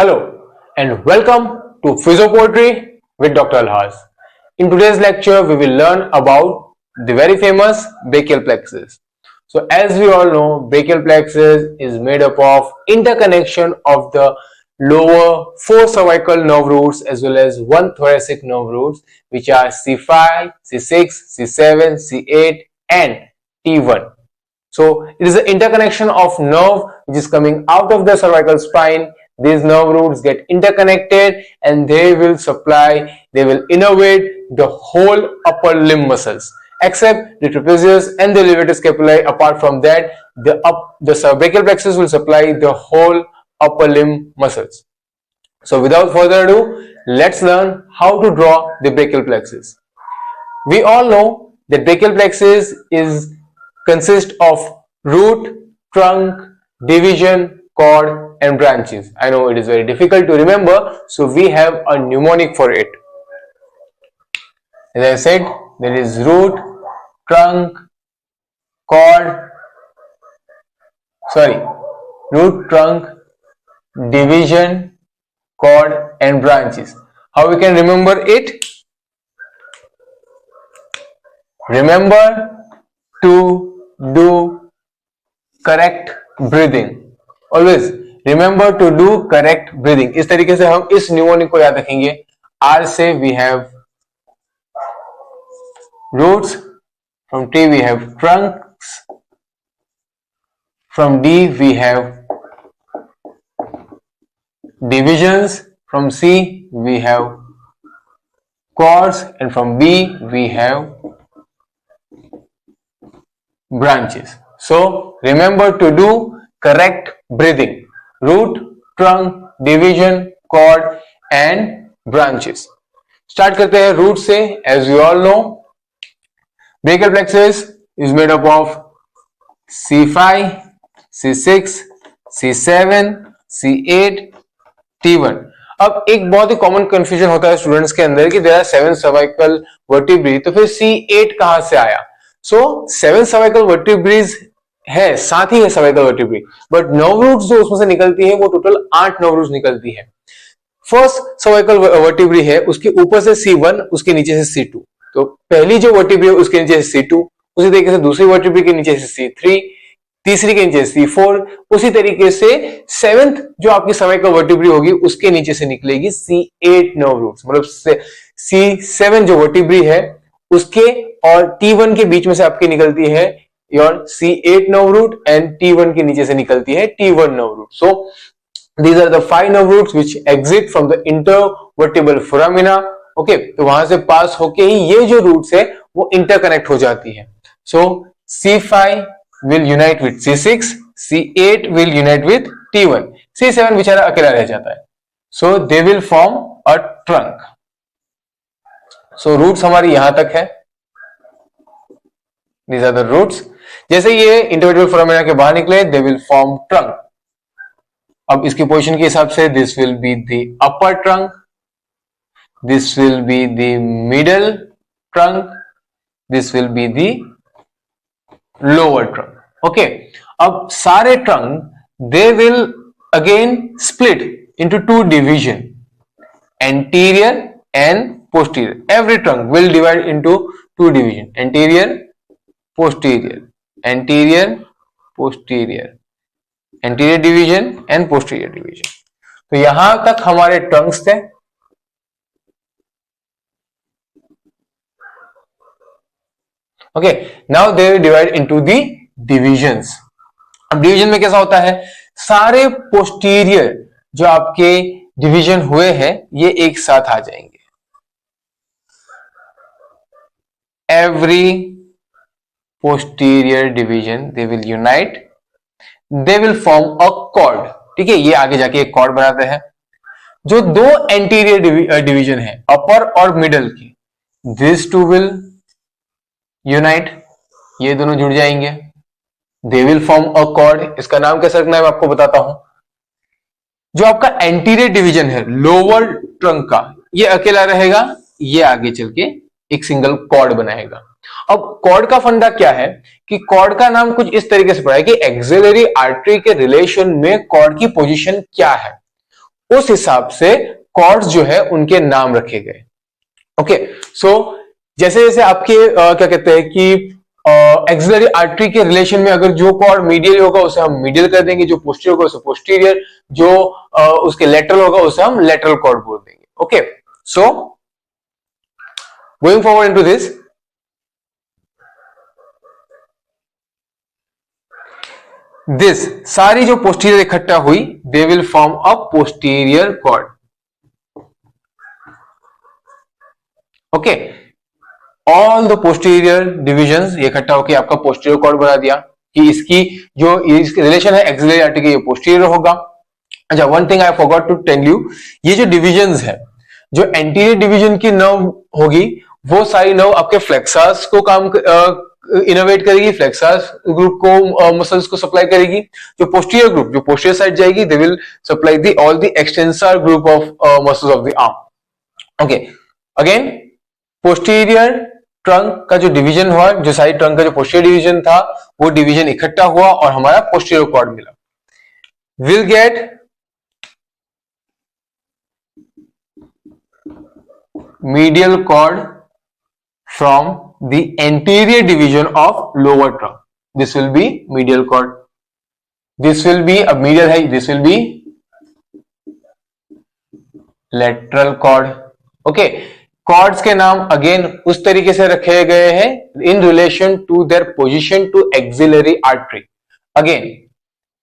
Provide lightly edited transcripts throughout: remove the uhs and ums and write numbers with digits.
Hello and welcome to Physiopoetry with Dr. Alhaz. In today's lecture, we will learn about the very famous brachial plexus. So as we all know, brachial plexus is made up of interconnection of the lower four cervical nerve roots as well as one thoracic nerve roots, which are C5, C6, C7, C8 and T1. So it is the interconnection of nerve which is coming out of the cervical spine. These nerve roots get interconnected and they will innervate the whole upper limb muscles except the trapezius and the levator scapulae. Apart from that, the brachial plexus will supply the whole upper limb muscles. So without further ado, let's learn how to draw the brachial plexus. We all know that brachial plexus consists of root, trunk, division, cord and branches. I know it is very difficult to remember, so we have a mnemonic for it. As I said, there is root, trunk, division, cord and branches. How we can remember it? Remember to do correct breathing. Always remember to do correct breathing. इस तरीके से हम इस mnemonic को याद रखेंगे. R से we have roots, from T we have trunks, from D we have divisions, from C we have cords and from B we have branches. So remember to do correct breathing. Root, trunk, division, cord and branches. Start करते हैं root से. As we all know, brachial plexus is made up of C5, C6, C7, C8, T1. अब एक बहुत ही common confusion होता है students के अंदर कि देयर आर 7 सर्वाइकल वर्टिब्री, तो फिर C8 कहां से आया? सो 7 सर्वाइकल वर्टिब्रीज है, साथ ही है cervical vertebrae, but nerve roots जो उसमें से निकलती है वो टोटल 8 नर्व रूट्स निकलती है. फर्स्ट सर्वाइकल वर्टिब्री है, उसके ऊपर से C1, उसके नीचे से C2. तो पहली जो वर्टिब्री है उसके नीचे से C2, उसी तरीके से दूसरी वर्टिब्री के नीचे से C3, तीसरी के नीचे से C4, उसी तरीके से 7th जो आपकी सर्वाइकल वर्टिब्री होगी उसके नीचे से निकलेगी C8 नर्व रूट्स. मतलब C7 जो वर्टिब्री है उसके और T1 के बीच में से आपकी निकलती है your C8 nerve root and T1 के नीचे से निकलती है T1 nerve root. So these are the 5 nerve roots which exit from the intervertebral foramina. Okay, तो वहां से पास होके ही ये जो रूट्स है वो इंटरकनेक्ट हो जाती है. So C5 will unite with C6, C8 will unite with T1, C7 बेचारा अकेला रह जाता है. So they will form a trunk. So roots हमारी यहां तक है. These are the roots. जैसे ये इंटरवर्टेब्रल फोरामिना के बाहर निकले, दे विल फॉर्म ट्रंक. अब इसकी पोजीशन के हिसाब से this will be the upper trunk, this will be the middle trunk, this will be the lower trunk. Okay, अब सारे trunk they will again split into 2 division, anterior and posterior. Every trunk will divide into 2 division, anterior anterior division and posterior division. तो यहां तक हमारे Trunks थे. Okay, now they divide into the divisions. अब division में कैसा होता है, सारे पोस्टीरियर जो आपके डिवीजन हुए हैं ये एक साथ आ जाएंगे. Every posterior division they will unite, they will form a cord. ठीक है, ये आगे जाके एक कॉर्ड बनाते हैं. जो दो एंटीरियर डिवीजन है अपर और मिडल की, these two will unite, ये दोनों जुड़ जाएंगे. they will form a cord. इसका नाम कैसे रखना है मैं आपको बताता हूं. जो आपका एंटीरियर डिवीजन है लोअर ट्रंक का, ये अकेला रहेगा, ये आगे चल के एक सिंगल कॉर्ड बनाएगा. अब कॉर्ड का फंडा क्या है कि कॉर्ड का नाम कुछ इस तरीके से पड़ा है कि एक्सिलरी आर्टरी के रिलेशन में कॉर्ड की पोजीशन क्या है. उस हिसाब से कॉर्ड्स जो है उनके नाम रखे गए। ओके, सो जैसे जैसे आपके क्या कहते हैं कि एक्सिलरी आर्टरी के रिलेशन में अगर जो कॉर्ड मीडियल होगा उसे हम मीडियल कर देंगे, जो पोस्टीरियर होगा उसे पोस्टीरियर, जो उसके लेटरल होगा उसे हम लेटरल कॉर्ड बोल देंगे। Okay, so going forward into this, this सारी जो पोस्टीरियर इकट्ठा हुई, they will form a posterior cord. Okay, all the posterior divisions ये इकट्ठा होकर आपका पोस्टीरियर कॉर्ड बना दिया कि इसकी जो रिलेशन है एक्सिलरी आर्टरी के, ये पोस्टीरियर होगा। अच्छा, one thing I forgot to tell you, ये जो डिविजन्स है, जो एंटीरियर डिवीजन की नर्व होगी वो सारी नर्व आपके फ्लेक्सस को काम इनोवेट करेगी, फ्लेक्सस ग्रुप को मसल्स को सप्लाई करेगी। जो पोस्टीरियर ग्रुप, जो पोस्टीरियर साइड जाएगी, they will supply the all the extensor group of muscles of the arm. Okay, again posterior trunk का जो डिवीजन हुआ, जो साइड ट्रंक का जो पोस्टीरियर डिवीजन था, वो डिवीजन इकट्ठा हुआ और हमारा पोस्टीरियर कॉर्ड मिला। Will get medial cord from the anterior division of lower trunk. This will be medial cord. This will be a medial है, this will be lateral cord. Okay, cords के नाम again उस तरीके से रखे गए हैं in relation to their position to axillary artery. Again,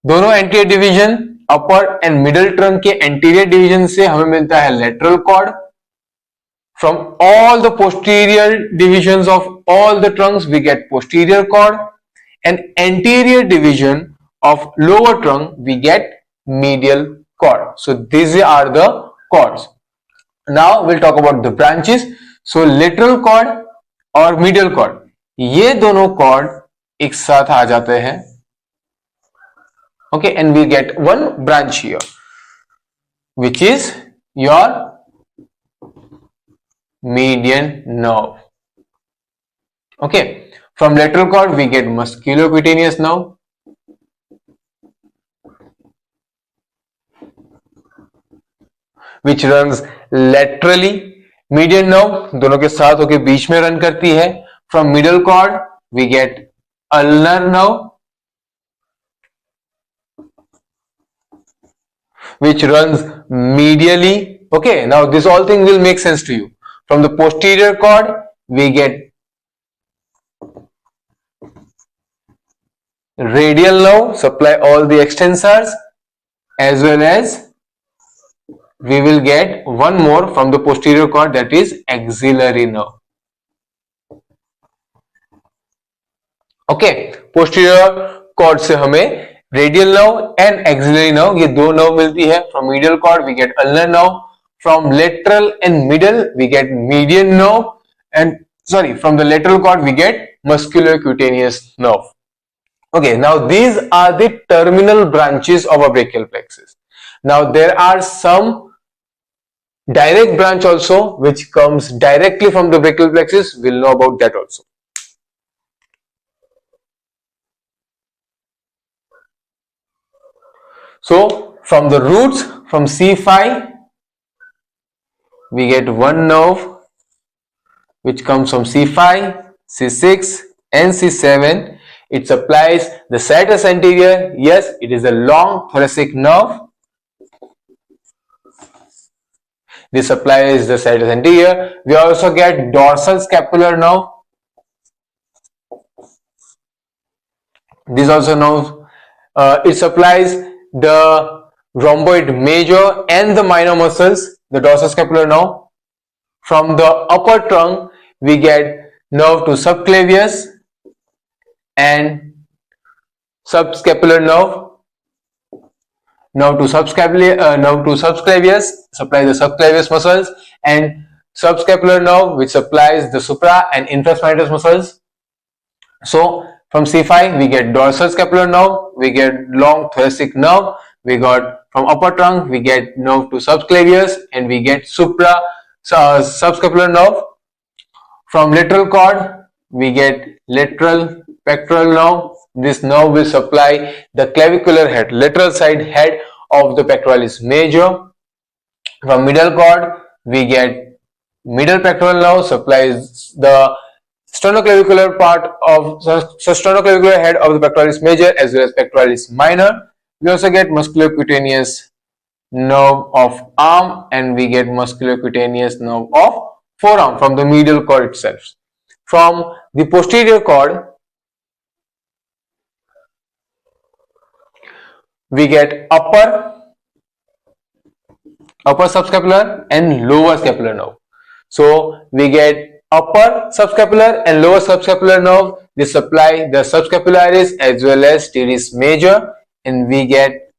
दोनों anterior division, upper and middle trunk के anterior division से हमें मिलता है lateral cord. From all the posterior divisions of all the trunks, we get posterior cord, and anterior division of lower trunk, we get medial cord. So these are the cords. Now we'll talk about the branches. So lateral cord और medial cord, ये दोनों cord एक साथ आ जाते हैं. Okay, and we get one branch here, which is your median nerve. Okay, from lateral cord we get musculocutaneous nerve, which runs laterally. median nerve दोनों के साथ होके बीच में रन करती है. From middle cord we get ulnar nerve, which runs medially. Okay, now this all thing will make sense to you. From the posterior cord we get radial nerve, supply all the extensors, as well as we will get one more from the posterior cord, that is axillary nerve. Okay, posterior cord से हमें radial nerve and axillary nerve, ये दो nerve मिलती है. From medial cord we get ulnar nerve. From lateral and middle we get median nerve, and from the lateral cord we get musculocutaneous nerve. Okay, now these are the terminal branches of a brachial plexus. Now there are some direct branch also which comes directly from the brachial plexus. We'll know about that also. So from the roots, from C5 we get one nerve which comes from C5, C6 and C7. It supplies the serratus anterior. Yes, it is a long thoracic nerve. This supplies the serratus anterior. We also get dorsal scapular nerve. This also nerve, it supplies the rhomboid major and the minor muscles, the dorsal scapular nerve. From the upper trunk we get nerve to subclavius and subscapular nerve. Nerve to subclavius supply the subclavius muscles, and subscapular nerve which supplies the supra and infraspinatus muscles. So from C5 we get dorsal scapular nerve, we get long thoracic nerve, we got from upper trunk we get nerve to subclavius, and we get subscapular nerve. From lateral cord we get lateral pectoral nerve. This nerve will supply the clavicular head, lateral side head of the pectoralis major. From middle cord, we get middle pectoral nerve supplies the sternoclavicular part of sternoclavicular head of the pectoralis major as well as pectoralis minor. We also get musculocutaneous nerve of arm, and we get musculocutaneous nerve of forearm from the medial cord itself. From the posterior cord, we get upper subscapular and lower scapular nerve. So we get upper subscapular and lower subscapular nerve. They supply the subscapularis as well as teres major, and we get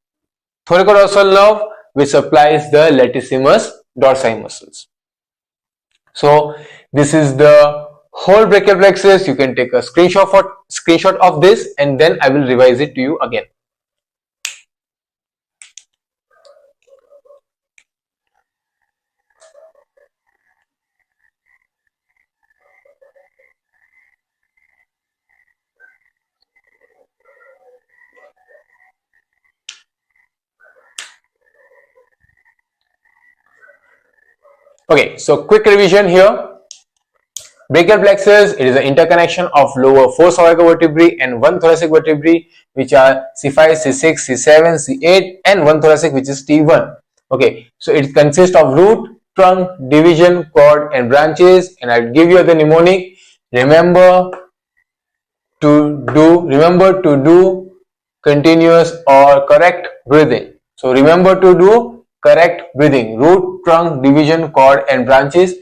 thoracodorsal nerve which supplies the latissimus dorsi muscles. So this is the whole brachial plexus. You can take a screenshot of this, and then I will revise it to you again. Okay, so quick revision here. Brachial plexus, it is an interconnection of lower 4 cervical vertebrae and 1 thoracic vertebrae, which are C5, C6, C7, C8, and 1 thoracic, which is T1. Okay, so it consists of root, trunk, division, cord, and branches. And I'll give you the mnemonic. Remember to do continuous or correct breathing. So remember to do correct breathing. Root, trunk, division, cord, and branches.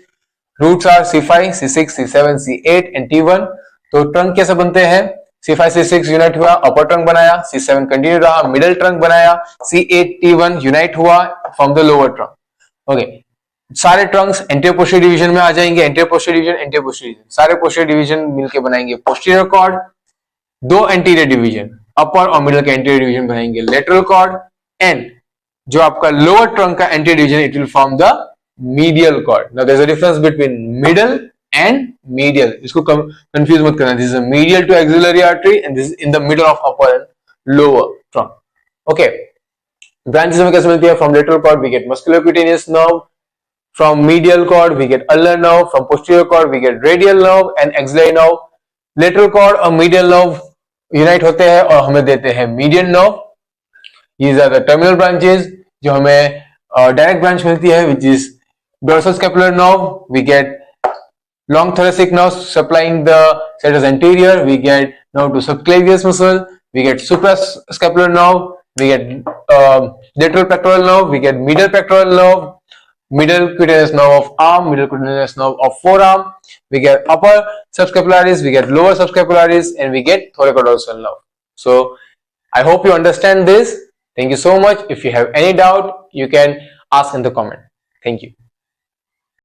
Roots are C5, C6, C7, C8 and T1. तो trunk कैसे बनते हैं? C5, C6 unite हुआ, अपर trunk बनाया, C7 continue रहा, middle trunk बनाया, C8, T1 unite हुआ from the lower trunk. Okay, सारे ट्रंक्स एंटीरियर पोस्टीरियर डिवीजन में आ जाएंगे. एंटीरियर पोस्टीरियर डिवीजन, सारे पोस्टीरियर डिवीजन मिलके बनाएंगे पोस्टीरियर कॉर्ड. 2 एंटीरियर डिवीजन, अपर और मिडिल के एंटीरियर डिवीजन बनाएंगे लेटरल कॉर्ड. एंड जो आपका लोअर ट्रंक का anterior division, it will form the medial cord. Now there's a difference between middle and medial. इसको confuse मत करना. This is a medial to axillary artery and this is in the middle of upper and lower trunk. Okay. Branches हमें कैसे मिलती है? From lateral cord we get musculocutaneous nerve. From medial cord we get ulnar nerve. From posterior cord we get radial nerve and axillary nerve. Lateral cord और medial nerve unite होते हैं और हमें देते हैं median nerve. These are the terminal branches जो हमें direct branch मिलती है, which is dorsal scapular nerve. We get long thoracic nerve supplying the serratus anterior. We get nerve to subclavius muscle. We get suprascapular nerve. We get lateral pectoral nerve. We get medial pectoral nerve, middle cutaneous nerve of arm, middle cutaneous nerve of forearm. We get upper subscapularis. We get lower subscapularis, and we get thoracodorsal nerve. So I hope you understand this. Thank you so much. If you have any doubt, you can ask in the comment. Thank you.